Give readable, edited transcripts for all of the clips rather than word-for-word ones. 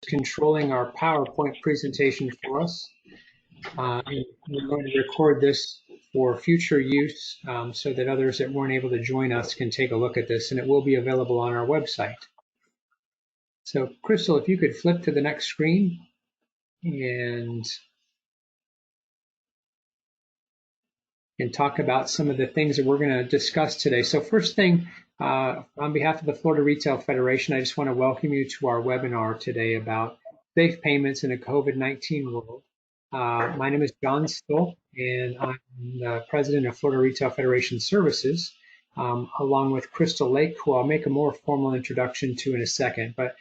controlling our PowerPoint presentation for us. And we're going to record this for future use so that others that weren't able to join us can take a look at this, and it will be available on our website. So Crystal, if you could flip to the next screen and talk about some of the things that we're going to discuss today. So first thing, on behalf of the Florida Retail Federation, I just want to welcome you to our webinar today about safe payments in a COVID-19 world. My name is John Still, and I'm the president of Florida Retail Federation Services, along with Crystal Laake, who I'll make a more formal introduction to in a second. But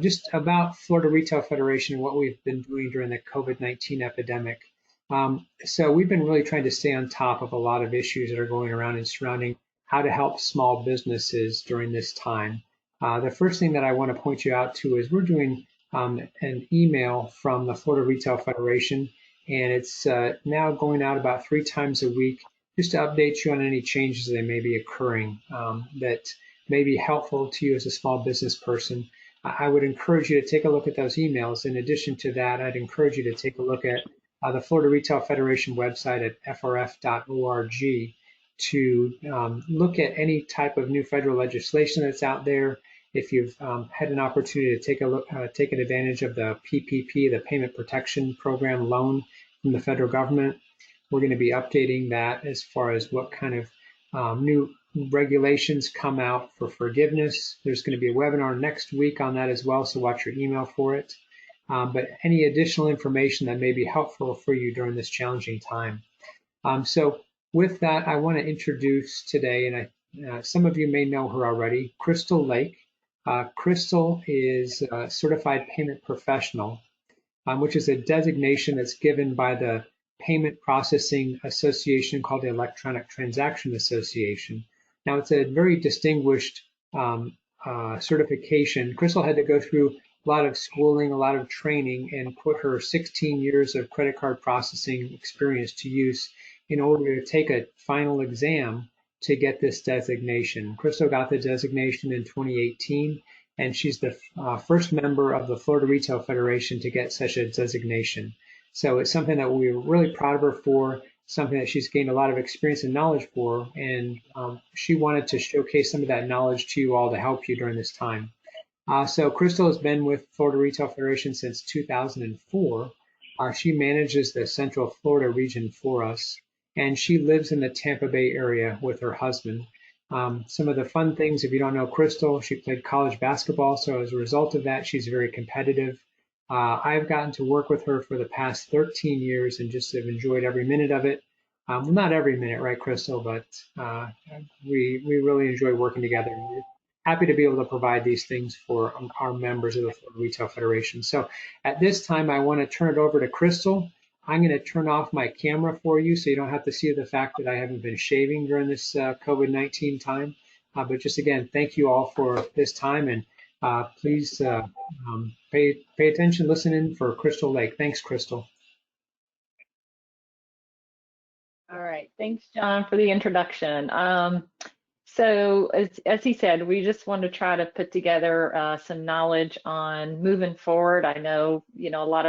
just about Florida Retail Federation and what we've been doing during the COVID-19 epidemic. So we've been really trying to stay on top of a lot of issues that are going around and surrounding how to help small businesses during this time. The first thing that I want to point you out to is we're doing an email from the Florida Retail Federation, and it's now going out about 3 times a week just to update you on any changes that may be occurring that may be helpful to you as a small business person. I would encourage you to take a look at those emails. In addition to that, I'd encourage you to take a look at the Florida Retail Federation website at frf.org to look at any type of new federal legislation that's out there. If you've had an opportunity to take a look, take advantage of the PPP, the Payment Protection Program loan from the federal government, we're going to be updating that as far as what kind of new regulations come out for forgiveness. There's going to be a webinar next week on that as well, so watch your email for it. But any additional information that may be helpful for you during this challenging time. So with that, I want to introduce today, and some of you may know her already, Crystal Laake. Crystal is a certified payment professional, which is a designation that's given by the Payment Processing Association called the Electronic Transaction Association. Now, it's a very distinguished certification. Crystal had to go through a lot of schooling, a lot of training, and put her 16 years of credit card processing experience to use in order to take a final exam to get this designation. Crystal got the designation in 2018, and she's the first member of the Florida Retail Federation to get such a designation. So it's something that we're really proud of her for, something that she's gained a lot of experience and knowledge for, and she wanted to showcase some of that knowledge to you all to help you during this time. So Crystal has been with Florida Retail Federation since 2004. She manages the Central Florida region for us, and she lives in the Tampa Bay area with her husband. Some of the fun things, if you don't know Crystal, she played college basketball, so as a result of that, she's very competitive. I've gotten to work with her for the past 13 years and just have enjoyed every minute of it. Well, not every minute, right, Crystal, but we really enjoy working together. We're happy to be able to provide these things for our members of the Florida Retail Federation. So at this time, I want to turn it over to Crystal. I'm going to turn off my camera for you so you don't have to see the fact that I haven't been shaving during this COVID-19 time. But just again, thank you all for this time, and please pay attention, listen in for Crystal Laake. Thanks, Crystal. All right, thanks, John, for the introduction. So as he said, we just want to try to put together some knowledge on moving forward. I know, a lot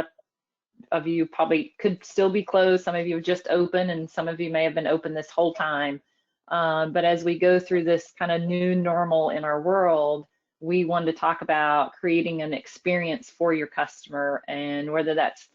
of you probably could still be closed. Some of you have just opened, and some of you may have been open this whole time. But as we go through this kind of new normal in our world, we wanted to talk about creating an experience for your customer, and whether that's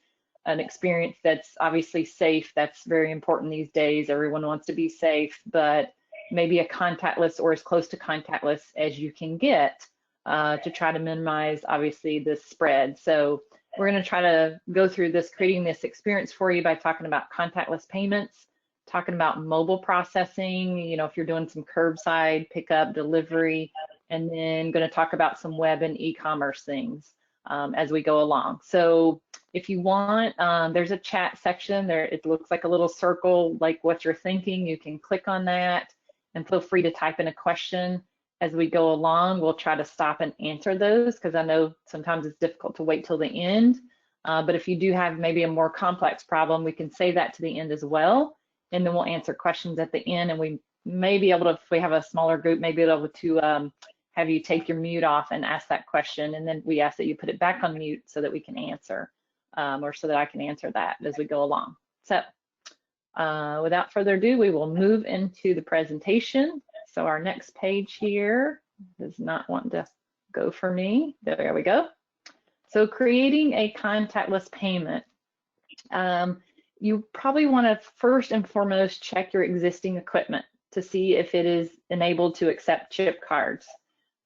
an experience that's obviously safe. That's very important these days. Everyone wants to be safe, but maybe a contactless or as close to contactless as you can get to try to minimize, obviously, the spread. So we're going to try to go through this, creating this experience for you by talking about contactless payments, talking about mobile processing, if you're doing some curbside pickup, delivery, and then going to talk about some web and e-commerce things as we go along. So if you want, there's a chat section there. It looks like a little circle, like what you're thinking. You can click on that and feel free to type in a question as we go along. We'll try to stop and answer those, because I know sometimes it's difficult to wait till the end. But if you do have maybe a more complex problem, we can save that to the end as well. And then we'll answer questions at the end, and we may be able to, if we have a smaller group, maybe be able to have you take your mute off and ask that question, and then we ask that you put it back on mute so that we can answer, or so that I can answer that as we go along. So without further ado, we will move into the presentation. So our next page here does not want to go for me. There we go. So creating a contactless payment. You probably want to first and foremost check your existing equipment to see if it is enabled to accept chip cards.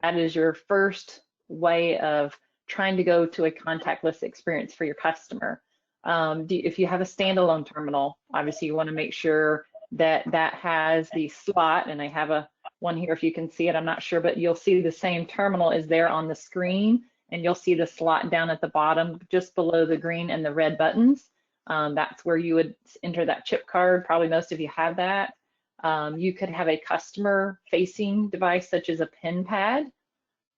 That is your first way of trying to go to a contactless experience for your customer. If you have a standalone terminal, obviously you want to make sure that that has the slot, and I have one here if you can see it, I'm not sure, but you'll see the same terminal is there on the screen, and you'll see the slot down at the bottom just below the green and the red buttons. That's where you would enter that chip card. Probably most of you have that. You could have a customer facing device such as a pen pad.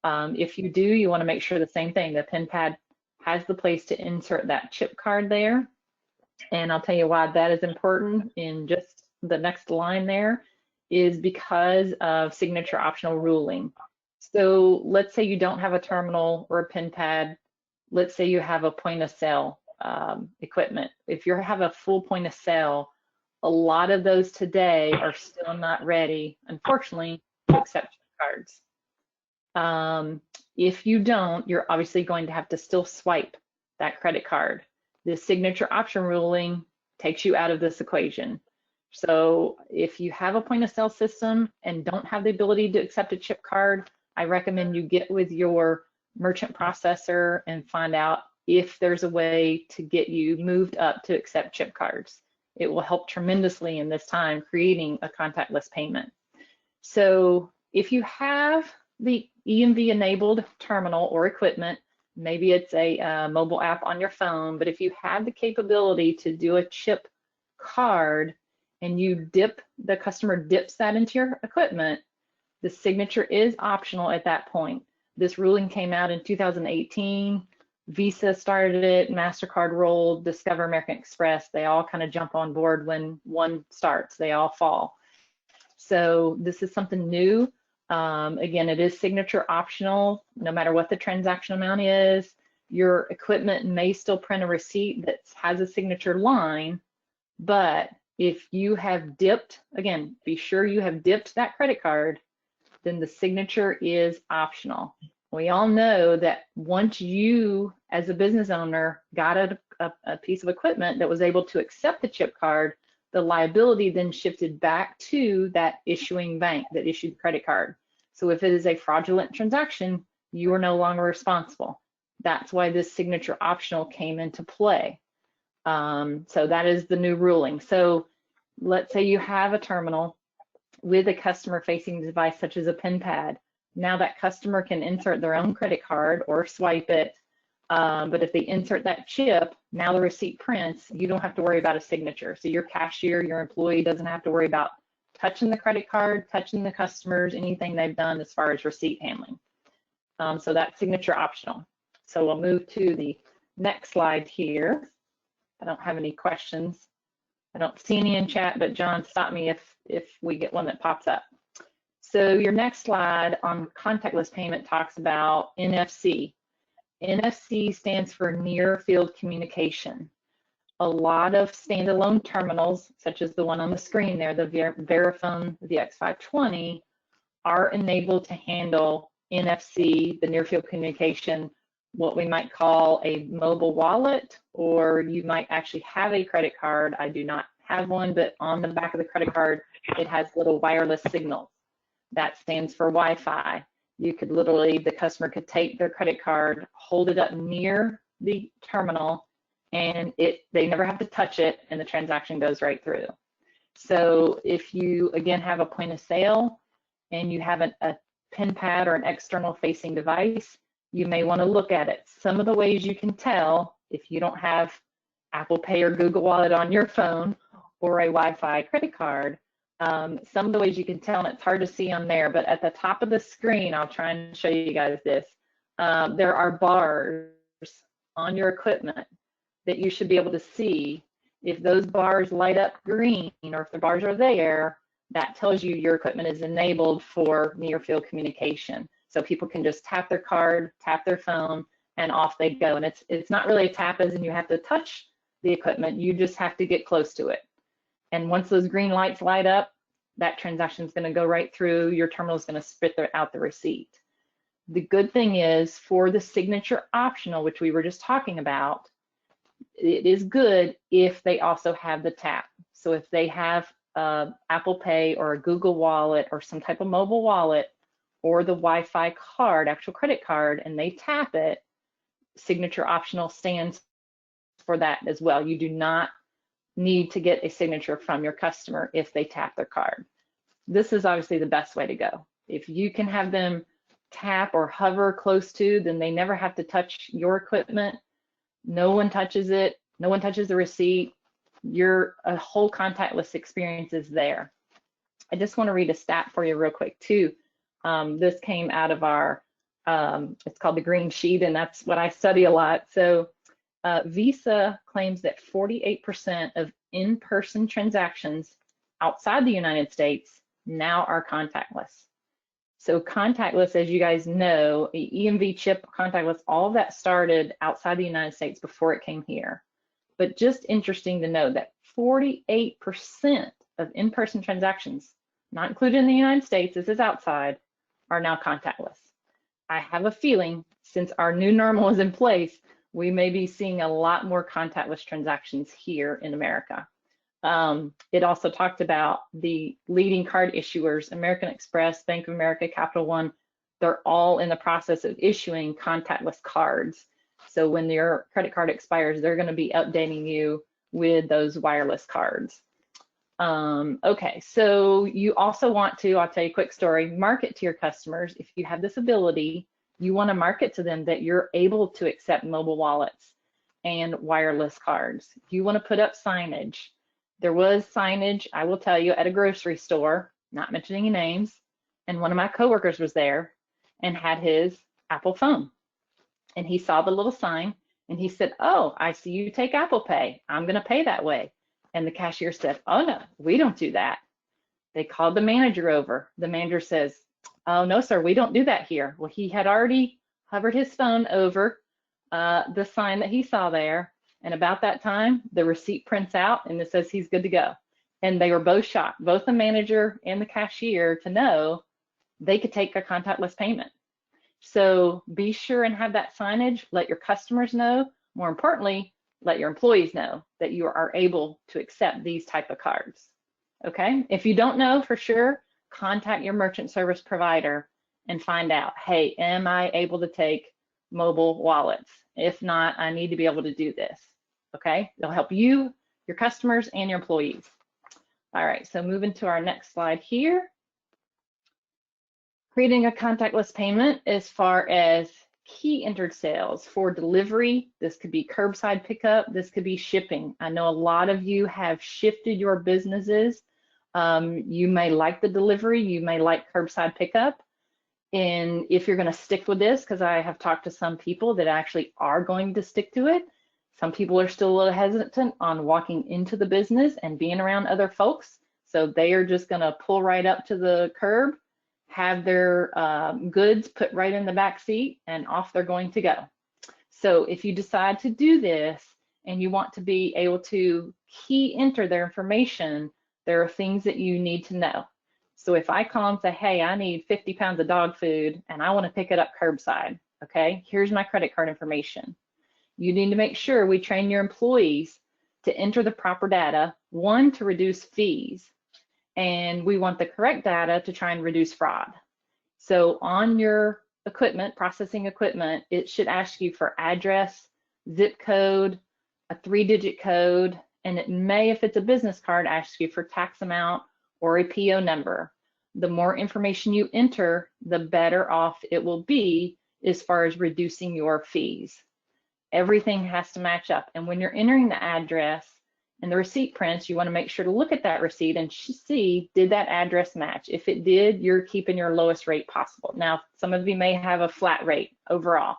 If you do, you want to make sure the same thing, the pen pad has the place to insert that chip card there. And I'll tell you why that is important in just the next line there is because of signature optional ruling. So let's say you don't have a terminal or a pen pad. Let's say you have a point of sale equipment. If you have a full point of sale, a lot of those today are still not ready, unfortunately, to accept chip cards. If you don't, you're obviously going to have to still swipe that credit card. The signature option ruling takes you out of this equation. So if you have a point of sale system and don't have the ability to accept a chip card, I recommend you get with your merchant processor and find out if there's a way to get you moved up to accept chip cards. It will help tremendously in this time creating a contactless payment. So if you have the EMV enabled terminal or equipment, maybe it's a mobile app on your phone, but if you have the capability to do a chip card and the customer dips that into your equipment, the signature is optional at that point. This ruling came out in 2018. Visa started it, MasterCard rolled, Discover, American Express, they all kind of jump on board when one starts, they all fall. So this is something new. Again, it is signature optional, no matter what the transaction amount is. Your equipment may still print a receipt that has a signature line, but if you have dipped, again, be sure you have dipped that credit card, then the signature is optional. We all know that once you, as a business owner, got a piece of equipment that was able to accept the chip card, the liability then shifted back to that issuing bank that issued the credit card. So if it is a fraudulent transaction, you are no longer responsible. That's why this signature optional came into play. So that is the new ruling. So let's say you have a terminal with a customer-facing device such as a pen pad. Now that customer can insert their own credit card or swipe it, but if they insert that chip, now the receipt prints, you don't have to worry about a signature. So your cashier, your employee doesn't have to worry about touching the credit card, touching the customers, anything they've done as far as receipt handling. So that's signature optional. So we'll move to the next slide here. I don't have any questions. I don't see any in chat, but John, stop me if we get one that pops up. So your next slide on contactless payment talks about NFC. NFC stands for near field communication. A lot of standalone terminals, such as the one on the screen there, the Verifone, the X520, are enabled to handle NFC, the near field communication, what we might call a mobile wallet, or you might actually have a credit card. I do not have one, but on the back of the credit card, it has little wireless signals. That stands for Wi-Fi. You could literally, the customer could take their credit card, hold it up near the terminal, and they never have to touch it, and the transaction goes right through. So if you, again, have a point of sale and you have a pen pad or an external facing device, you may want to look at it. Some of the ways you can tell if you don't have Apple Pay or Google Wallet on your phone or a Wi-Fi credit card, some of the ways you can tell, and it's hard to see on there, but at the top of the screen, I'll try and show you guys this. There are bars on your equipment that you should be able to see. If those bars light up green, or if the bars are there, that tells you your equipment is enabled for near field communication. So people can just tap their card, tap their phone, and off they go. And it's not really a tap as in you have to touch the equipment, you just have to get close to it. And once those green lights light up, that transaction is going to go right through. Your terminal is going to spit out the receipt. The good thing is for the signature optional, which we were just talking about, it is good if they also have the tap. So if they have Apple Pay or a Google Wallet or some type of mobile wallet or the Wi-Fi card, actual credit card, and they tap it, signature optional stands for that as well. You do not need to get a signature from your customer if they tap their card. This is obviously the best way to go. If you can have them tap or hover close to, then they never have to touch your equipment. No one touches it. No one touches the receipt. Your whole contactless experience is there. I just want to read a stat for you real quick too. This came out of our, it's called the green sheet, and that's what I study a lot. So Visa claims that 48% of in-person transactions outside the United States now are contactless. So contactless, as you guys know, EMV chip, contactless, all of that started outside the United States before it came here. But just interesting to know that 48% of in-person transactions, not included in the United States, this is outside, are now contactless. I have a feeling since our new normal is in place, we may be seeing a lot more contactless transactions here in America. It also talked about the leading card issuers, American Express, Bank of America, Capital One. They're all in the process of issuing contactless cards. So when your credit card expires, they're going to be updating you with those wireless cards. Okay, so you also want to, I'll tell you a quick story, market to your customers. If you have this ability, you want to market to them that you're able to accept mobile wallets and wireless cards. You want to put up signage. There was signage, I will tell you, at a grocery store, not mentioning any names, and one of my coworkers was there and had his Apple phone. And he saw the little sign and he said, "Oh, I see you take Apple Pay. I'm going to pay that way." And the cashier said, "Oh no, we don't do that." They called the manager over. The manager says, "Oh no, sir, we don't do that here." Well, he had already hovered his phone over the sign that he saw there. And about that time, the receipt prints out and it says he's good to go. And they were both shocked, both the manager and the cashier, to know they could take a contactless payment. So be sure and have that signage, let your customers know. More importantly, let your employees know that you are able to accept these type of cards. Okay, if you don't know for sure, contact your merchant service provider and find out, hey, am I able to take mobile wallets? If not, I need to be able to do this. Okay, it'll help you, your customers, and your employees. All right, so moving to our next slide here. Creating a contactless payment as far as key entered sales for delivery. This could be curbside pickup. This could be shipping. I know a lot of you have shifted your businesses. You may like the delivery. You may like curbside pickup. And if you're going to stick with this, because I have talked to some people that actually are going to stick to it. Some people are still a little hesitant on walking into the business and being around other folks. So they are just going to pull right up to the curb, have their goods put right in the back seat, and off they're going to go. So if you decide to do this and you want to be able to key enter their information, there are things that you need to know. So if I call and say, hey, I need 50 pounds of dog food and I want to pick it up curbside, okay, here's my credit card information. You need to make sure we train your employees to enter the proper data, one, to reduce fees, and we want the correct data to try and reduce fraud. So on your equipment, processing equipment, it should ask you for address, zip code, a 3-digit code, and it may, if it's a business card, ask you for tax amount or a PO number. The more information you enter, the better off it will be as far as reducing your fees. Everything has to match up. And when you're entering the address and the receipt prints, you want to make sure to look at that receipt and see, did that address match? If it did, you're keeping your lowest rate possible. Now, some of you may have a flat rate overall.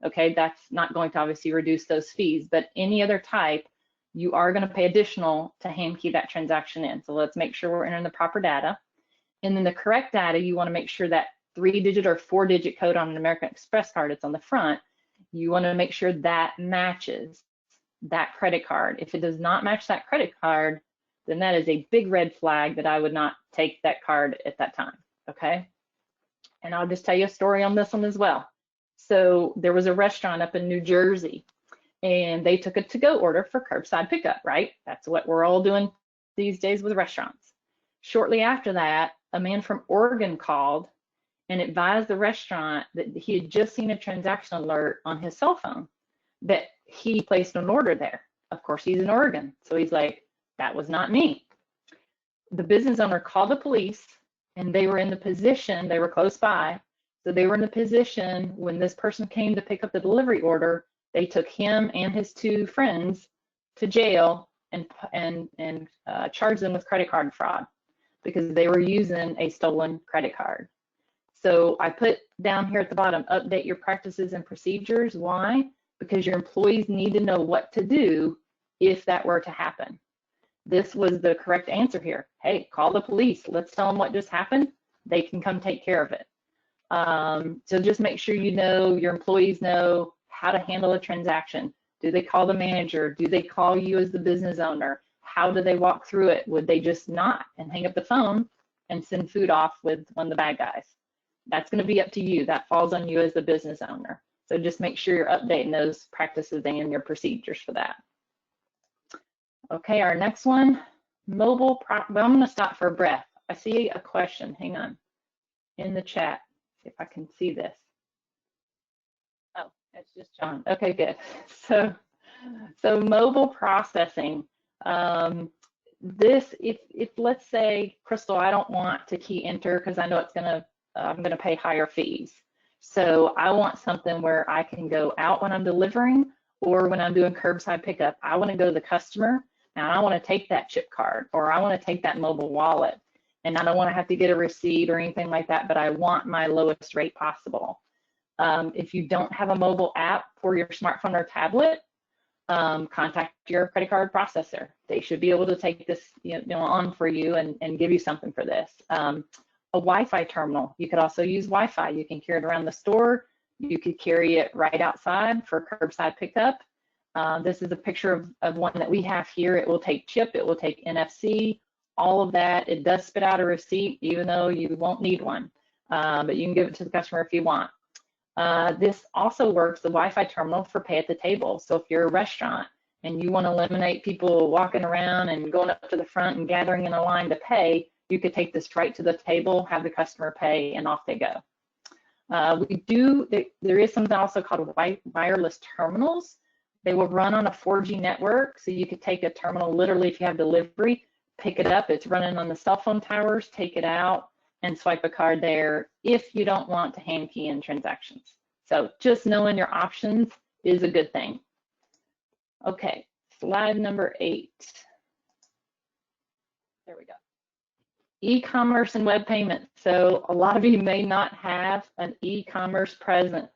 Okay, that's not going to obviously reduce those fees, but any other type, you are going to pay additional to hand key that transaction in. So let's make sure we're entering the proper data. And then the correct data, you want to make sure that 3-digit or 4-digit code on an American Express card, it's on the front. You want to make sure that matches that credit card. If it does not match that credit card, then that is a big red flag that I would not take that card at that time, okay? And I'll just tell you a story on this one as well. So there was a restaurant up in New Jersey, and they took a to-go order for curbside pickup, right? That's what we're all doing these days with restaurants. Shortly after that, a man from Oregon called and advised the restaurant that he had just seen a transaction alert on his cell phone that he placed an order there. Of course, he's in Oregon, so he's like, that was not me. The business owner called the police, and they were in the position, they were close by, so they were in the position when this person came to pick up the delivery order, they took him and his 2 friends to jail and charged them with credit card fraud because they were using a stolen credit card. So I put down here at the bottom, update your practices and procedures. Why? Because your employees need to know what to do if that were to happen. This was the correct answer here. Hey, call the police. Let's tell them what just happened. They can come take care of it. So just make sure you know, your employees know how to handle a transaction. Do they call the manager? Do they call you as the business owner? How do they walk through it? Would they just not and hang up the phone and send food off with one of the bad guys? That's going to be up to you. That falls on you as the business owner. So just make sure you're updating those practices and your procedures for that. Okay, our next one, well, I'm going to stop for a breath. I see a question. Hang on. In the chat, see if I can see this. Oh, it's just John. Okay, good. So mobile processing. This, if let's say, Crystal, I don't want to key enter because I know it's I'm gonna pay higher fees. So I want something where I can go out when I'm delivering or when I'm doing curbside pickup. I want to go to the customer and I want to take that chip card or I want to take that mobile wallet, and I don't want to have to get a receipt or anything like that, but I want my lowest rate possible. If you don't have a mobile app for your smartphone or tablet, contact your credit card processor. They should be able to take this on for you and give you something for this. A Wi-Fi terminal. You could also use Wi-Fi. You can carry it around the store. You could carry it right outside for curbside pickup. This is a picture of one that we have here. It will take chip, it will take NFC, all of that. It does spit out a receipt, even though you won't need one, but you can give it to the customer if you want. This also works, the Wi-Fi terminal, for pay at the table. So if you're a restaurant and you want to eliminate people walking around and going up to the front and gathering in a line to pay, you could take this right to the table, have the customer pay, and off they go. There is something also called wireless terminals. They will run on a 4G network, so you could take a terminal literally if you have delivery, pick it up, it's running on the cell phone towers, take it out, and swipe a card there if you don't want to hand key in transactions. So just knowing your options is a good thing. Okay, slide number 8. There we go. E-commerce and web payment. So a lot of you may not have an e-commerce present.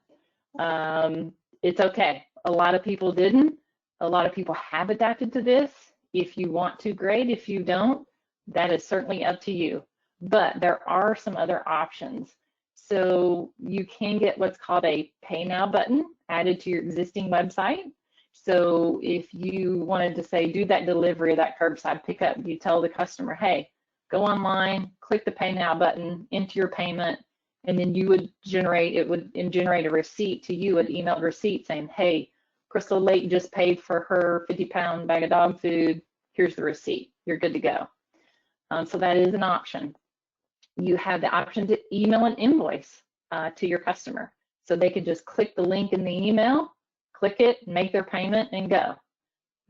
It's okay. A lot of people didn't. A lot of people have adapted to this. If you want to, great. If you don't, that is certainly up to you. But there are some other options. So you can get what's called a Pay Now button added to your existing website. So if you wanted to say, do that delivery, that curbside pickup, you tell the customer, hey, go online, click the Pay Now button, enter your payment, and then it would generate a receipt to you, an emailed receipt saying, hey, Crystal Laake just paid for her 50-pound bag of dog food. Here's the receipt. You're good to go. So that is an option. You have the option to email an invoice to your customer. So they could just click the link in the email, click it, make their payment, and go.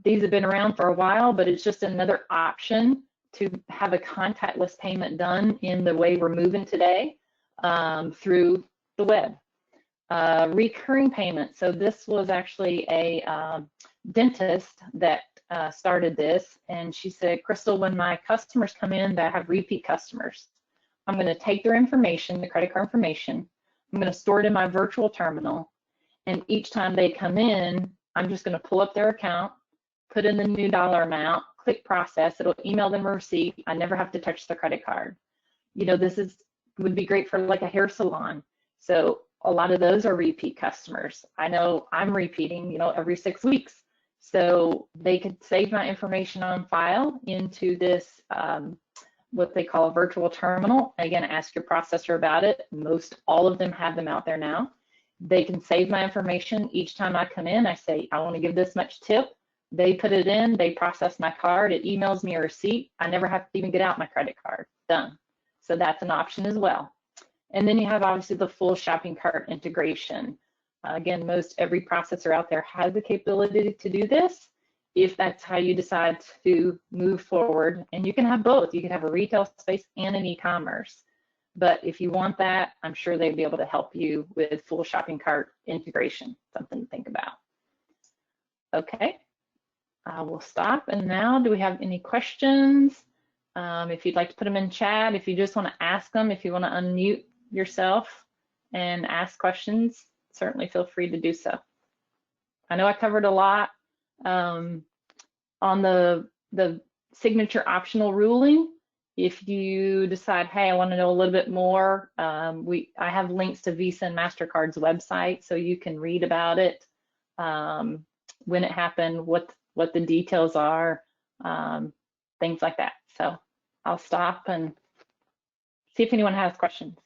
These have been around for a while, but it's just another option to have a contactless payment done in the way we're moving today through the web. Recurring payment. So this was actually a dentist that started this, and she said, Crystal, when my customers come in that have repeat customers, I'm going to take their information, the credit card information, I'm going to store it in my virtual terminal, and each time they come in, I'm just going to pull up their account, put in the new dollar amount, click process, it'll email them a receipt. I never have to touch the credit card. You know, this is would be great for like a hair salon. So a lot of those are repeat customers. I know I'm repeating, you know, every 6 weeks. So they could save my information on file into this, what they call a virtual terminal. Again, ask your processor about it. Most all of them have them out there now. They can save my information. Each time I come in, I say, I want to give this much tip. They put it in, they process my card, it emails me a receipt. I never have to even get out my credit card. Done. So that's an option as well. And then you have obviously the full shopping cart integration. Again, most every processor out there has the capability to do this if that's how you decide to move forward. And you can have both. You can have a retail space and an e-commerce. But if you want that, I'm sure they'd be able to help you with full shopping cart integration, something to think about. Okay, I will stop. And now, do we have any questions? If you'd like to put them in chat, if you just want to ask them, if you want to unmute yourself and ask questions, certainly feel free to do so. I know I covered a lot on the signature optional ruling. If you decide, hey, I want to know a little bit more, I have links to Visa and MasterCard's website, so you can read about it, when it happened, what the details are, things like that. So I'll stop and see if anyone has questions.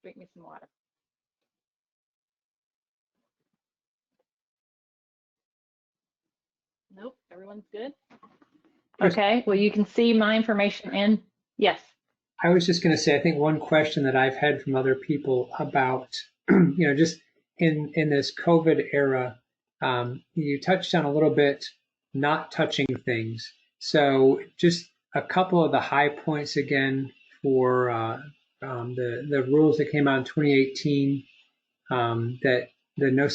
Drink me some water. Nope, everyone's good. Okay, well, you can see my information and yes. I was just going to say, I think one question that I've had from other people about, you know, just in this COVID era, you touched on a little bit, not touching things. So just a couple of the high points again for the rules that came out in 2018, that the no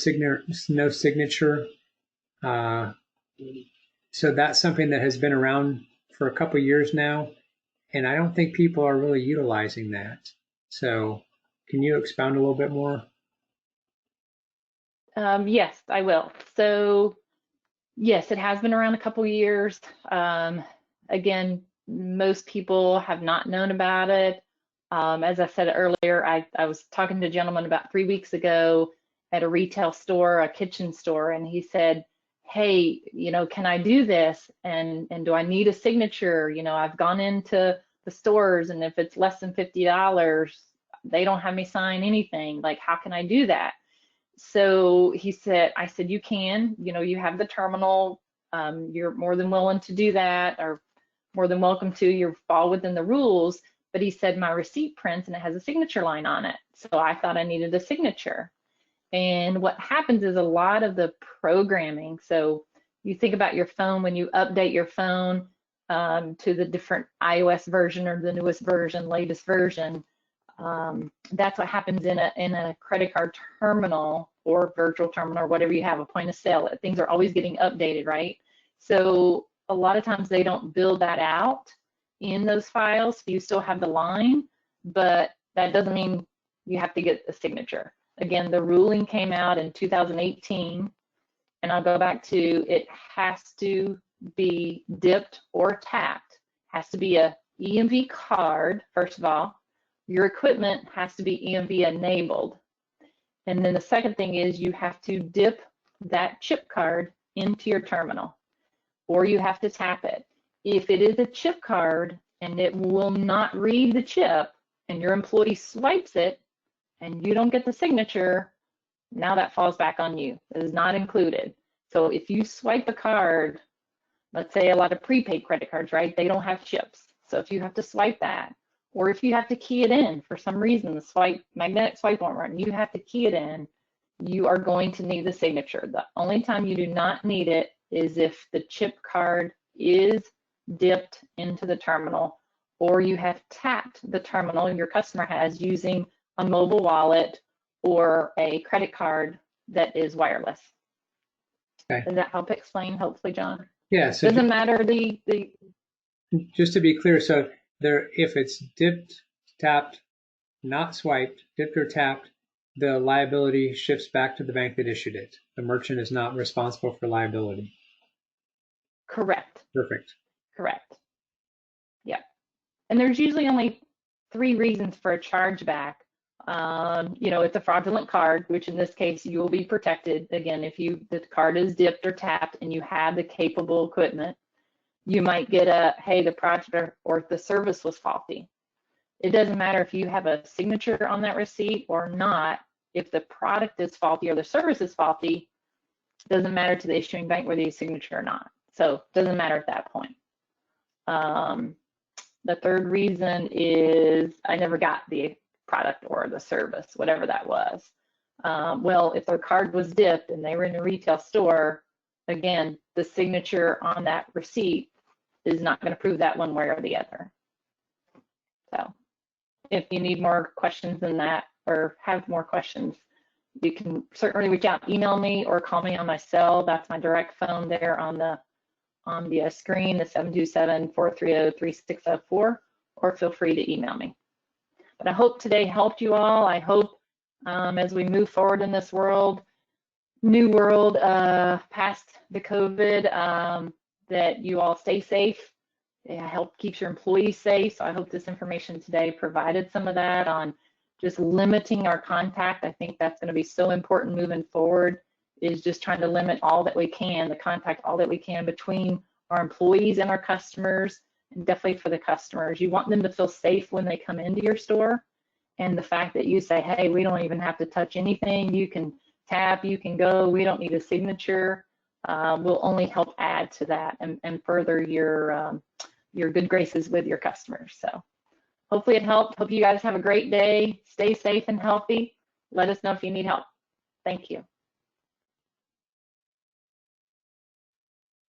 signature. So that's something that has been around for a couple of years now, and I don't think people are really utilizing that. So can you expound a little bit more? Yes, I will. So yes, it has been around a couple of years. Again, most people have not known about it. As I said earlier, I was talking to a gentleman about 3 weeks ago at a retail store, a kitchen store, and he said, hey, you know, can I do this? And do I need a signature? You know, I've gone into the stores, and if it's less than $50, they don't have me sign anything. Like, how can I do that? So he said, I said, you can, you know, you have the terminal, you're more than willing to do that, or more than welcome to, you fall within the rules. But he said, my receipt prints and it has a signature line on it. So I thought I needed a signature. And what happens is a lot of the programming, so you think about your phone, when you update your phone to the different iOS version or the newest version, latest version, that's what happens in a credit card terminal or virtual terminal or whatever you have, a point of sale. Things are always getting updated, right? So a lot of times they don't build that out in those files. So you still have the line, but that doesn't mean you have to get a signature. Again, the ruling came out in 2018, and I'll go back to, it has to be dipped or tapped. Has to be a EMV card, first of all. Your equipment has to be EMV enabled. And then the second thing is you have to dip that chip card into your terminal, or you have to tap it. If it is a chip card and it will not read the chip, and your employee swipes it and you don't get the signature, now that falls back on you. It is not included. So if you swipe a card, let's say a lot of prepaid credit cards, right? They don't have chips. So if you have to swipe that, or if you have to key it in for some reason, the magnetic swipe won't run, you have to key it in, you are going to need the signature. The only time you do not need it is if the chip card is dipped into the terminal, or you have tapped the terminal your customer has using a mobile wallet or a credit card that is wireless. Okay. Does that help explain, hopefully, John? Yeah. So doesn't matter the. Just to be clear, so there, if it's dipped, tapped, not swiped, dipped or tapped, the liability shifts back to the bank that issued it. The merchant is not responsible for liability. Correct. Perfect. Correct. And there's usually only 3 reasons for a chargeback. You know, it's a fraudulent card, which in this case you will be protected. Again, if the card is dipped or tapped and you have the capable equipment, you might get a, hey, the product or the service was faulty. It doesn't matter if you have a signature on that receipt or not. If the product is faulty or the service is faulty, it doesn't matter to the issuing bank whether you signature or not. So it doesn't matter at that point. The third reason is I never got the product or the service, whatever that was. Well, if their card was dipped and they were in a retail store, again, the signature on that receipt is not going to prove that one way or the other. So if you need more questions than that or have more questions, you can certainly reach out, email me, or call me on my cell. That's my direct phone there on the screen, the 727-430-3604, or feel free to email me. But I hope today helped you all. I hope as we move forward in this world, new world, past the COVID, that you all stay safe. I hope keeps your employees safe. So I hope this information today provided some of that on just limiting our contact. I think that's going to be so important moving forward, is just trying to limit all that we can, the contact, all that we can between our employees and our customers, and definitely for the customers. You want them to feel safe when they come into your store. And the fact that you say, hey, we don't even have to touch anything. You can tap, you can go, we don't need a signature, will only help add to that and further your good graces with your customers. So hopefully it helped. Hope you guys have a great day. Stay safe and healthy. Let us know if you need help. Thank you.